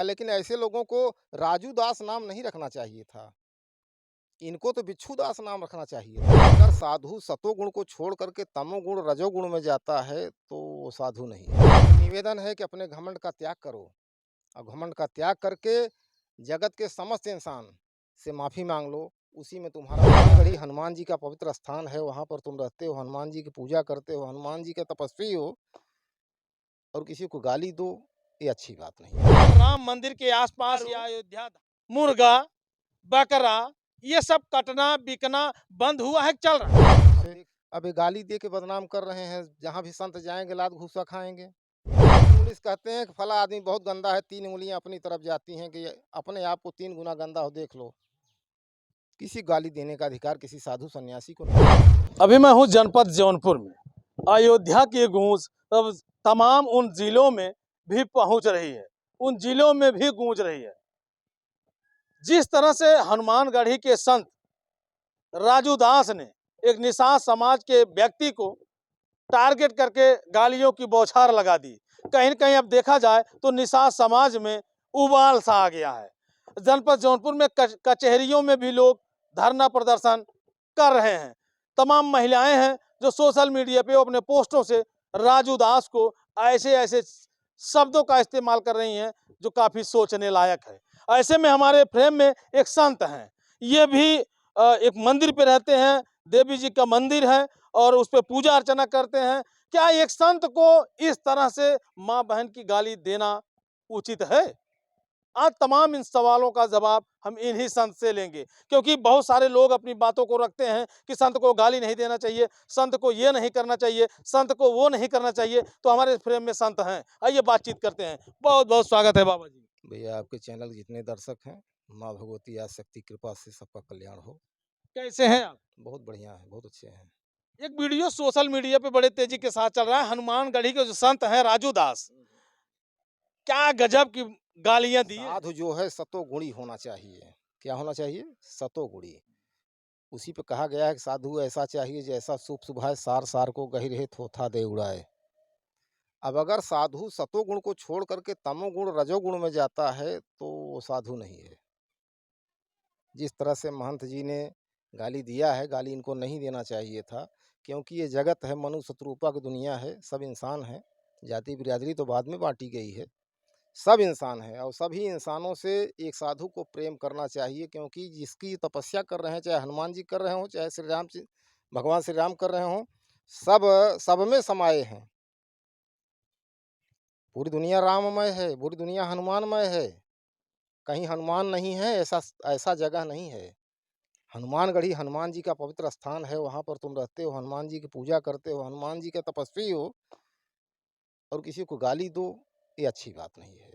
लेकिन ऐसे लोगों को राजू दास नाम नहीं रखना चाहिए था। इनको तो बिच्छू दास नाम रखना चाहिए था। अगर साधु सतोगुण को छोड़ करके तमोगुण रजोगुण में जाता है तो वो साधु नहीं है। निवेदन है कि अपने घमंड का त्याग करो और घमंड का त्याग करके जगत के समस्त इंसान से माफ़ी मांग लो। उसी में तुम्हारा गढ़ी हनुमान जी का पवित्र स्थान है, वहाँ पर तुम रहते हो, हनुमान जी की पूजा करते हो, हनुमान जी के तपस्वी हो और किसी को गाली दो, ये अच्छी बात नहीं है। राम मंदिर के आसपास या अयोध्या मुर्गा बकरा ये सब कटना बिकना बंद हुआ है कि चल रहा है? अब ये गाली दे के बदनाम कर रहे हैं, जहाँ भी संत जाएंगे लात घूसा खाएंगे। पुलिस कहते हैं कि फला आदमी बहुत गंदा है, 3 उंगलियां अपनी तरफ जाती हैं कि अपने आप को 3 गुना गंदा हो देख लो। किसी गाली देने का अधिकार किसी साधु सन्यासी को नहीं। अभी मैं हूँ जनपद जौनपुर में। अयोध्या की गूंज अब तमाम उन जिलों में भी पहुंच रही है, उन जिलों में भी गूंज रही है। जिस तरह से हनुमानगढ़ी के संत राजू दास ने एक निषाद समाज के व्यक्ति को टारगेट करके गालियों की बौछार लगा दी, कहीं न कहीं अब देखा जाए तो निषाद समाज में उबाल सा आ गया है। जनपद जौनपुर में कचहरियों में भी लोग धरना प्रदर्शन कर रहे हैं। तमाम महिलाएं हैं जो सोशल मीडिया पे अपने पोस्टों से राजू दास को ऐसे ऐसे शब्दों का इस्तेमाल कर रही हैं जो काफी सोचने लायक है। ऐसे में हमारे फ्रेम में एक संत हैं, ये भी एक मंदिर पे रहते हैं, देवी जी का मंदिर है और उस पर पूजा अर्चना करते हैं। क्या एक संत को इस तरह से माँ बहन की गाली देना उचित है? आज तमाम इन सवालों का जवाब हम इन्हीं संत से लेंगे, क्योंकि बहुत सारे लोग अपनी बातों को रखते हैं कि संत को गाली नहीं देना चाहिए, संत को ये नहीं करना चाहिए, संत को वो नहीं करना चाहिए। तो हमारे फ्रेम में संत हैं, आइए बातचीत करते हैं। बहुत बहुत स्वागत है बाबा जी। भैया आपके चैनल के जितने दर्शक हैं, माँ भगवती आदिशक्ति कृपा से सबका कल्याण हो। कैसे हैं आप? बहुत बढ़िया है, बहुत अच्छे हैं। एक वीडियो सोशल मीडिया पे बड़े तेजी के साथ चल रहा है, हनुमानगढ़ी के जो संत हैं राजू दास, क्या गजब की गालियां दी है। साधु जो है सतोगुणी होना चाहिए। क्या होना चाहिए? सतोगुणी। उसी पे कहा गया है कि साधु ऐसा चाहिए जैसा शुभ सुभाए, सार सार को गहिर थोथा दे उड़ाए। अब अगर साधु सतोगुण को छोड़ करके तमोगुण रजोगुण में जाता है तो वो साधु नहीं है। जिस तरह से महंत जी ने गाली दिया है, गाली इनको नहीं देना चाहिए था, क्योंकि ये जगत है, मनु शत्रुपा की दुनिया है, सब इंसान हैं। जाति बिरादरी तो बाद में बांटी गई है। सब इंसान हैं और सभी इंसानों से एक साधु को प्रेम करना चाहिए, क्योंकि जिसकी तपस्या कर रहे हैं, चाहे हनुमान जी कर रहे हों, चाहे श्री राम जी भगवान श्री राम कर रहे हों, सब सब में समाये हैं। पूरी दुनिया राममय है, पूरी दुनिया हनुमानमय है। कहीं हनुमान नहीं है ऐसा ऐसा जगह नहीं है। हनुमानगढ़ी हनुमान जी का पवित्र स्थान है, वहाँ पर तुम रहते हो, हनुमान जी की पूजा करते हो, हनुमान जी के तपस्वी हो और किसी को गाली दो, ये अच्छी बात नहीं है।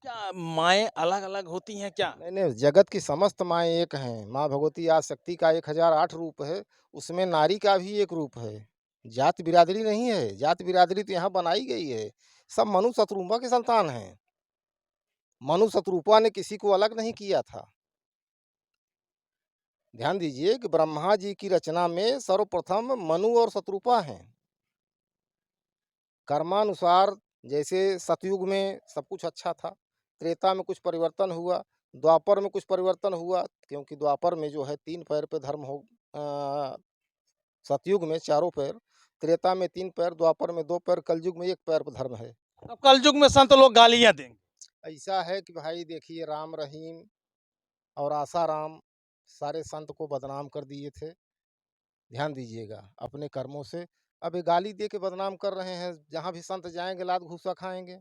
क्या माएँ अलग-अलग होती हैं क्या? नहीं, नहीं, जगत की समस्त माएँ एक हैं। माँ भगवती आदिशक्ति का 1008 रूप है, उसमें नारी का भी एक रूप है। जात बिरादरी नहीं है, जात बिरादरी तो यहाँ बनाई गई है। सब मनु शत्रुपा के संतान हैं। मनु शत्रुपा ने किसी को अलग नहीं किया था। ध्यान दीजिए कि ब्रह्मा जी की रचना में सर्वप्रथम मनु और शत्रुपा हैं। कर्मानुसार जैसे सतयुग में सब कुछ अच्छा था, त्रेता में कुछ परिवर्तन हुआ, द्वापर में कुछ परिवर्तन हुआ, क्योंकि द्वापर में जो है 3 पैर पे धर्म हो, सतयुग में चारों पैर, त्रेता में 3 पैर, द्वापर में 2 पैर, कलयुग में 1 पैर पे धर्म है। अब कलयुग में संत लोग गालियाँ देंगे। ऐसा है कि भाई देखिए, राम रहीम और आसाराम सारे संत को बदनाम कर दिए थे। ध्यान दीजिएगा अपने कर्मों से। अब ये गाली दे के बदनाम कर रहे हैं, जहाँ भी संत जाएँगे लात घूसा खाएँगे।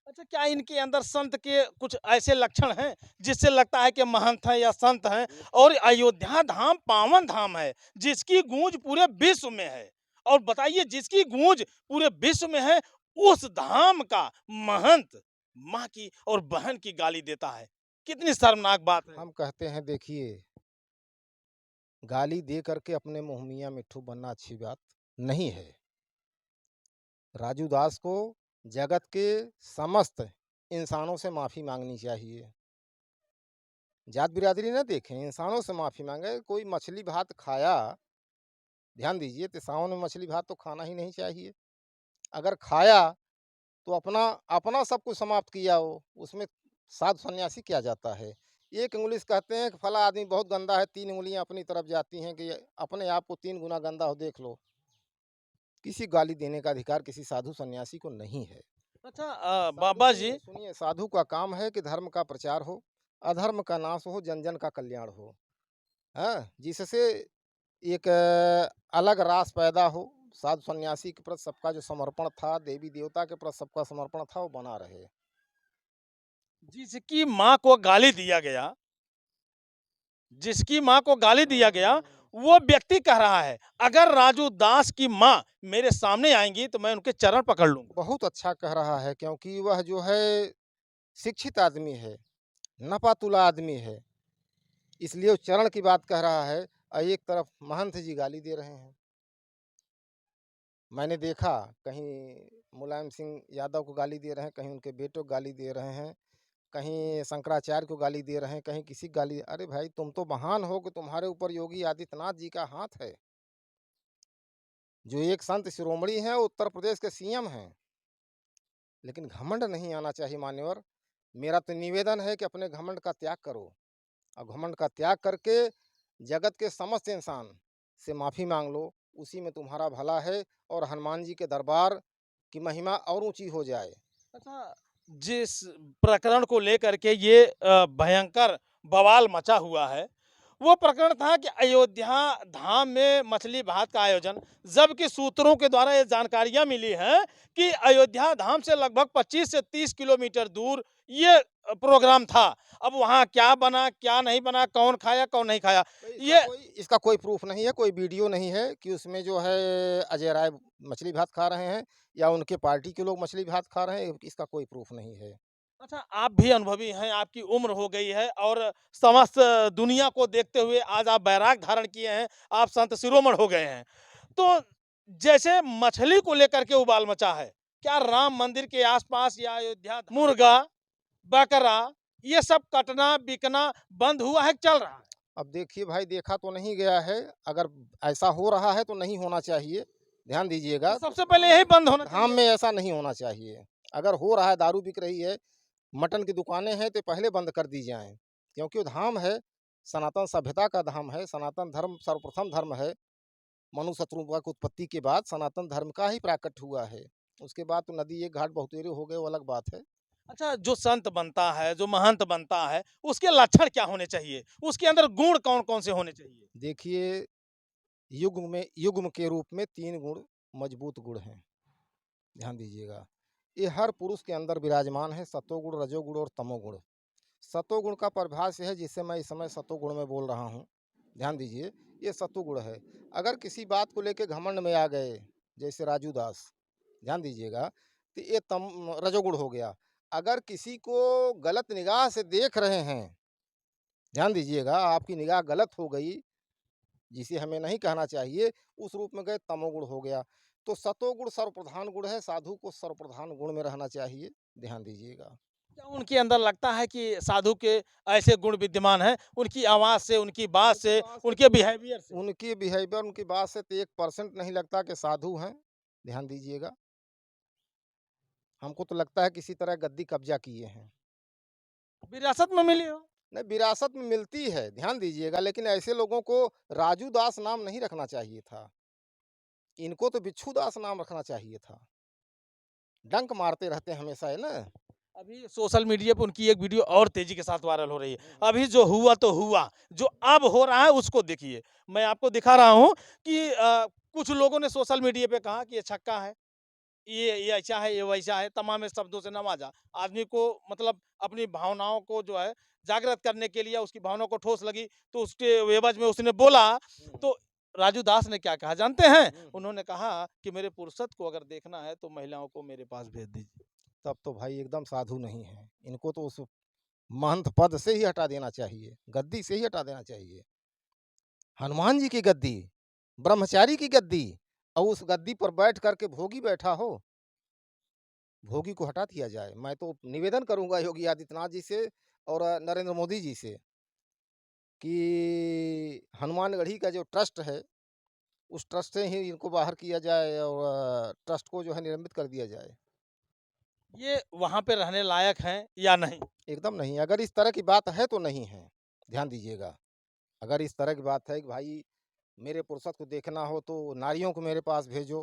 अच्छा, क्या इनके अंदर संत के कुछ ऐसे लक्षण हैं जिससे लगता है कि महंत हैं या संत हैं? और अयोध्या धाम पावन धाम है, जिसकी गूंज पूरे विश्व में है। और बताइए, जिसकी गूंज पूरे विश्व में है, उस धाम का महंत माँ की और बहन की गाली देता है। कितनी शर्मनाक बात है। हम कहते हैं देखिए, गाली दे करके अपने मुँह मियाँ मिट्ठू बनना अच्छी बात नहीं है। राजू दास को जगत के समस्त इंसानों से माफ़ी माँगनी चाहिए। जात बिरादरी ना देखें, इंसानों से माफ़ी माँगे। कोई मछली भात खाया, ध्यान दीजिए, तो सावन में मछली भात तो खाना ही नहीं चाहिए। अगर खाया तो अपना अपना सब कुछ समाप्त किया हो, उसमें साधु सन्यासी क्या जाता है। एक उंगली से कहते हैं कि फला आदमी बहुत गंदा है, 3 उंगलियां अपनी तरफ जाती हैं कि अपने आप को 3 गुना गंदा हो देख लो। किसी गाली देने का अधिकार किसी साधु सन्यासी को नहीं है। अच्छा साधु बाबा जी, सुनिए सुनिए, साधु का काम है कि धर्म का प्रचार हो, अधर्म का नाश हो, जन जन का कल्याण हो, हाँ, जिससे एक अलग रास पैदा हो। साधु सन्यासी के प्रति सबका जो समर्पण था, देवी देवता के प्रति सबका समर्पण था, वो बना रहे। जिसकी माँ को गाली दिया गया, जिसकी माँ को गाली दिया गया, वो व्यक्ति कह रहा है अगर राजू दास की माँ मेरे सामने आएंगी तो मैं उनके चरण पकड़ लूंगा। बहुत अच्छा कह रहा है, क्योंकि वह जो है शिक्षित आदमी है, नपातुला आदमी है, इसलिए वो चरण की बात कह रहा है। और एक तरफ महंत जी गाली दे रहे हैं। मैंने देखा कहीं मुलायम सिंह यादव को गाली दे रहे हैं, कहीं उनके बेटों को गाली दे रहे हैं, कहीं शंकराचार्य को गाली दे रहे हैं, कहीं किसी को गाली। अरे भाई, तुम तो महान हो कि तुम्हारे ऊपर योगी आदित्यनाथ जी का हाथ है, जो एक संत शिरोमणि हैं, उत्तर प्रदेश के सीएम हैं। लेकिन घमंड नहीं आना चाहिए मान्यवर। मेरा तो निवेदन है कि अपने घमंड का त्याग करो, और घमंड का त्याग करके जगत के समस्त इंसान से माफ़ी मांग लो। उसी में तुम्हारा भला है, और हनुमान जी के दरबार की महिमा और ऊंची हो जाए। अच्छा, जिस प्रकरण को लेकर के ये भयंकर बवाल मचा हुआ है, वो प्रकरण था कि अयोध्या धाम में मछली भात का आयोजन, जबकि सूत्रों के द्वारा ये जानकारियां मिली हैं कि अयोध्या धाम से लगभग 25 से 30 किलोमीटर दूर ये प्रोग्राम था। अब वहाँ क्या बना क्या नहीं बना, कौन खाया कौन नहीं खाया, ये इसका कोई प्रूफ नहीं है, कोई वीडियो नहीं है कि उसमें जो है अजय राय मछली भात खा रहे हैं या उनके पार्टी के लोग मछली भात खा रहे हैं। इसका कोई प्रूफ नहीं है। अच्छा, आप भी अनुभवी हैं, आपकी उम्र हो गई है और समस्त दुनिया को देखते हुए आज आप बैराग धारण किए हैं, आप संत शिरोमणि हो गए हैं। तो जैसे मछली को लेकर के उबाल मचा है, क्या राम मंदिर के आसपास या अयोध्या मुर्गा, बकरा ये सब कटना बिकना बंद हुआ है, चल रहा है? अब देखिए भाई, देखा तो नहीं गया है। अगर ऐसा हो रहा है तो नहीं होना चाहिए, ध्यान दीजिएगा। तो सबसे पहले यही बंद होना धाम चाहिए। में ऐसा नहीं होना चाहिए। अगर हो रहा है, दारू बिक रही है, मटन की दुकानें हैं, तो पहले बंद कर दी जाएँ। क्योंकि वो धाम है, सनातन सभ्यता का धाम है, सनातन धर्म सर्वप्रथम धर्म है। मनु शत्रुघ्न की उत्पत्ति के बाद सनातन धर्म का ही प्राकट्य हुआ है। उसके बाद तो नदी एक घाट बहुतेरे हो गए, वो अलग बात है। अच्छा, जो संत बनता है, जो महंत बनता है, उसके लक्षण क्या होने चाहिए, उसके अंदर गुण कौन कौन से होने चाहिए? देखिए, युग्म के रूप में 3 गुण, मजबूत गुण हैं। ध्यान दीजिएगा। ये हर पुरुष के अंदर विराजमान है, सतोगुण, रजोगुण और तमोगुण। सतोगुण का परिभाष है, जिससे मैं इस समय सतोगुण में बोल रहा हूँ। ध्यान दीजिए, ये सतोगुण है। अगर किसी बात को लेके घमंड में आ गए, जैसे राजू दास, ध्यान दीजिएगा, तो ये तम रजोगुण हो गया। अगर किसी को गलत निगाह से देख रहे हैं, ध्यान दीजिएगा, आपकी निगाह गलत हो गई, जिसे हमें नहीं कहना चाहिए, उस रूप में गए, तमोगुण हो गया। तो सतोगुण सर्वप्रधान गुण है, साधु को सर्वप्रधान गुण में रहना चाहिए। ध्यान दीजिएगा। क्या उनके अंदर लगता है कि साधु के ऐसे गुण विद्यमान हैं, उनकी आवाज़ से, उनकी बात से, उनके बिहेवियर से? उनकी बिहेवियर, उनकी बात से तो 1% नहीं लगता कि साधु हैं। ध्यान दीजिएगा। हमको तो लगता है किसी तरह गद्दी कब्जा किए हैं। विरासत में मिली हो? नहीं, विरासत में मिलती है, ध्यान दीजिएगा, लेकिन ऐसे लोगों को राजू दास नाम नहीं रखना चाहिए था। इनको तो बिच्छू दास नाम रखना चाहिए था। डंक मारते रहते हैं हमेशा, है ना। अभी सोशल मीडिया पे उनकी एक वीडियो और तेजी के साथ वायरल हो रही है। अभी जो हुआ तो हुआ, जो अब हो रहा है उसको देखिए। मैं आपको दिखा रहा हूँ कि कुछ लोगों ने सोशल मीडिया पे कहा कि ये छक्का है, ये ऐसा है, ये वैसा है, तमाम शब्दों से नवाजा। आदमी को मतलब अपनी भावनाओं को जो है जागृत करने के लिए उसकी भावनाओं को ठोस लगी, तो उसके एवज में उसने बोला। तो राजू दास ने क्या कहा जानते हैं? उन्होंने कहा कि मेरे पुरुषत्व को अगर देखना है तो महिलाओं को मेरे पास भेज दीजिए। तब तो भाई एकदम साधु नहीं है। इनको तो उस महंत पद से ही हटा देना चाहिए, गद्दी से ही हटा देना चाहिए। हनुमान जी की गद्दी, ब्रह्मचारी की गद्दी, और उस गद्दी पर बैठ करके भोगी बैठा हो, भोगी को हटा दिया जाए। मैं तो निवेदन करूंगा योगी आदित्यनाथ जी से और नरेंद्र मोदी जी से कि हनुमानगढ़ी का जो ट्रस्ट है, उस ट्रस्ट से ही इनको बाहर किया जाए और ट्रस्ट को जो है निलंबित कर दिया जाए। ये वहाँ पे रहने लायक हैं या नहीं? एकदम नहीं। अगर इस तरह की बात है तो नहीं है, ध्यान दीजिएगा। अगर इस तरह की बात है कि भाई मेरे फुर्सत को देखना हो तो नारियों को मेरे पास भेजो,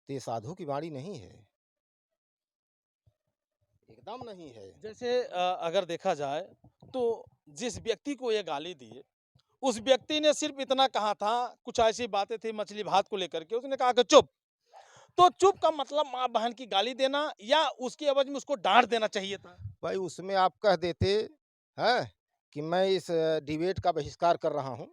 तो ये साधु की वाणी नहीं है, एकदम नहीं है। जैसे अगर देखा जाए तो जिस व्यक्ति को ये गाली दी, उस व्यक्ति ने सिर्फ इतना कहा था, कुछ ऐसी बातें थी मछली भात को लेकर के, उसने कहा कि चुप। तो चुप का मतलब माँ बहन की गाली देना या उसकी एवज में उसको डांट देना चाहिए था? भाई उसमें आप कह देते हैं कि मैं इस डिबेट का बहिष्कार कर रहा हूँ,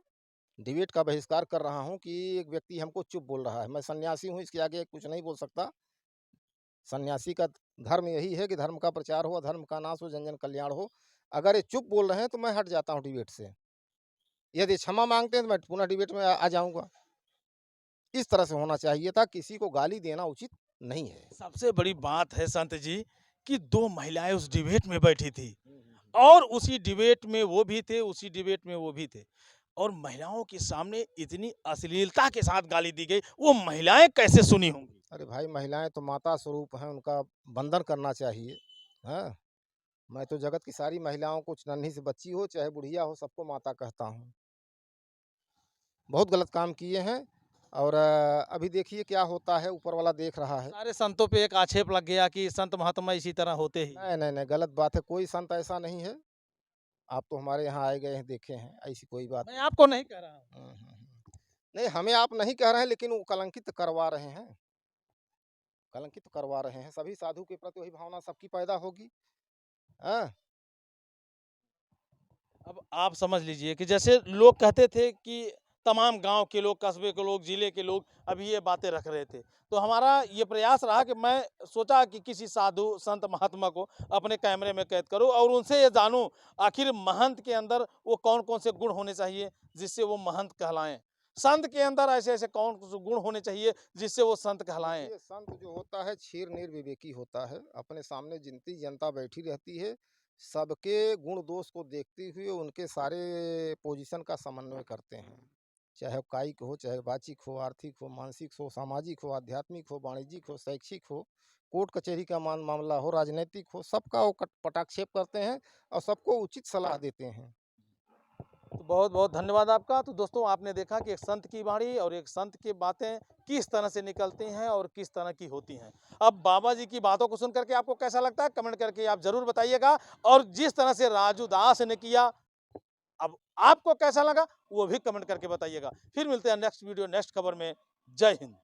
डिबेट का बहिष्कार कर रहा हूँ कि एक व्यक्ति हमको चुप बोल रहा है। मैं सन्यासी हूँ, इसके आगे कुछ नहीं बोल सकता। सन्यासी का धर्म यही है कि धर्म का प्रचार हो, अधर्म का नाश हो, जन जन कल्याण हो। अगर ये चुप बोल रहे हैं तो मैं हट जाता हूँ डिबेट से। यदि क्षमा मांगते हैं तो मैं पुनः डिबेट में आ जाऊँगा। इस तरह से होना चाहिए था, किसी को गाली देना उचित नहीं है। सबसे बड़ी बात है संत जी कि 2 महिलाएं उस डिबेट में बैठी थी और उसी डिबेट में वो भी थे, उसी डिबेट में वो भी थे और महिलाओं के सामने इतनी अश्लीलता के साथ गाली दी गई, वो महिलाएं कैसे सुनी होंगी? अरे भाई महिलाएँ तो माता स्वरूप हैं, उनका वंदन करना चाहिए। हाँ, मैं तो जगत की सारी महिलाओं को, नन्ही से बच्ची हो चाहे बुढ़िया हो, सबको माता कहता हूँ। बहुत गलत काम किए हैं और अभी देखिए क्या होता है, ऊपर वाला देख रहा है। सारे संतों पे एक आक्षेप लग गया कि संत महात्मा इसी तरह होते ही। नहीं, नहीं, नहीं, गलत बात है, कोई संत ऐसा नहीं है। आप तो हमारे यहाँ आए गए हैं, देखे हैं, ऐसी कोई बात मैं आपको नहीं कह रहा हूँ। नहीं, हमें आप नहीं कह रहे हैं लेकिन वो कलंकित करवा रहे हैं, कलंकित करवा रहे हैं। सभी साधु के प्रति वही भावना सबकी पैदा होगी। हाँ, अब आप समझ लीजिए कि जैसे लोग कहते थे कि तमाम गांव के लोग, कस्बे के लोग, जिले के लोग अभी ये बातें रख रहे थे। तो हमारा ये प्रयास रहा कि मैं सोचा कि किसी साधु संत महात्मा को अपने कैमरे में कैद करूं और उनसे ये जानूं आखिर महंत के अंदर वो कौन-कौन से गुण होने चाहिए जिससे वो महंत कहलाएं। संत के अंदर ऐसे-ऐसे कौन से गुण होने चाहिए जिससे वो संत कहलाएं। देखिए संत जो होता है क्षीर निर्विवेकी होता है। अपने सामने जितनी जनता बैठी रहती है, सबके गुण दोष को देखते हुए उनके सारे पोजीशन का समन्वय करते हैं। चाहे वो कायिक हो, चाहे वाचिक हो, आर्थिक हो, मानसिक हो, सामाजिक हो, आध्यात्मिक हो, वाणिज्यिक हो, शैक्षिक हो, कोर्ट कचहरी का मामला हो, राजनीतिक हो, सबका वो पटाक्षेप करते हैं और सबको उचित सलाह देते हैं। तो बहुत-बहुत धन्यवाद आपका। तो दोस्तों आपने देखा कि एक संत की वाणी और एक संत की बातें किस तरह से निकलती हैं और किस तरह की होती हैं। अब बाबा जी की बातों को सुन कर के आपको कैसा लगता है? कमेंट करके आप ज़रूर बताइएगा और जिस तरह से राजू दास ने किया, अब आपको कैसा लगा? वो भी कमेंट करके बताइएगा। फिर मिलते हैं नेक्स्ट वीडियो, नेक्स्ट खबर में। जय हिंद।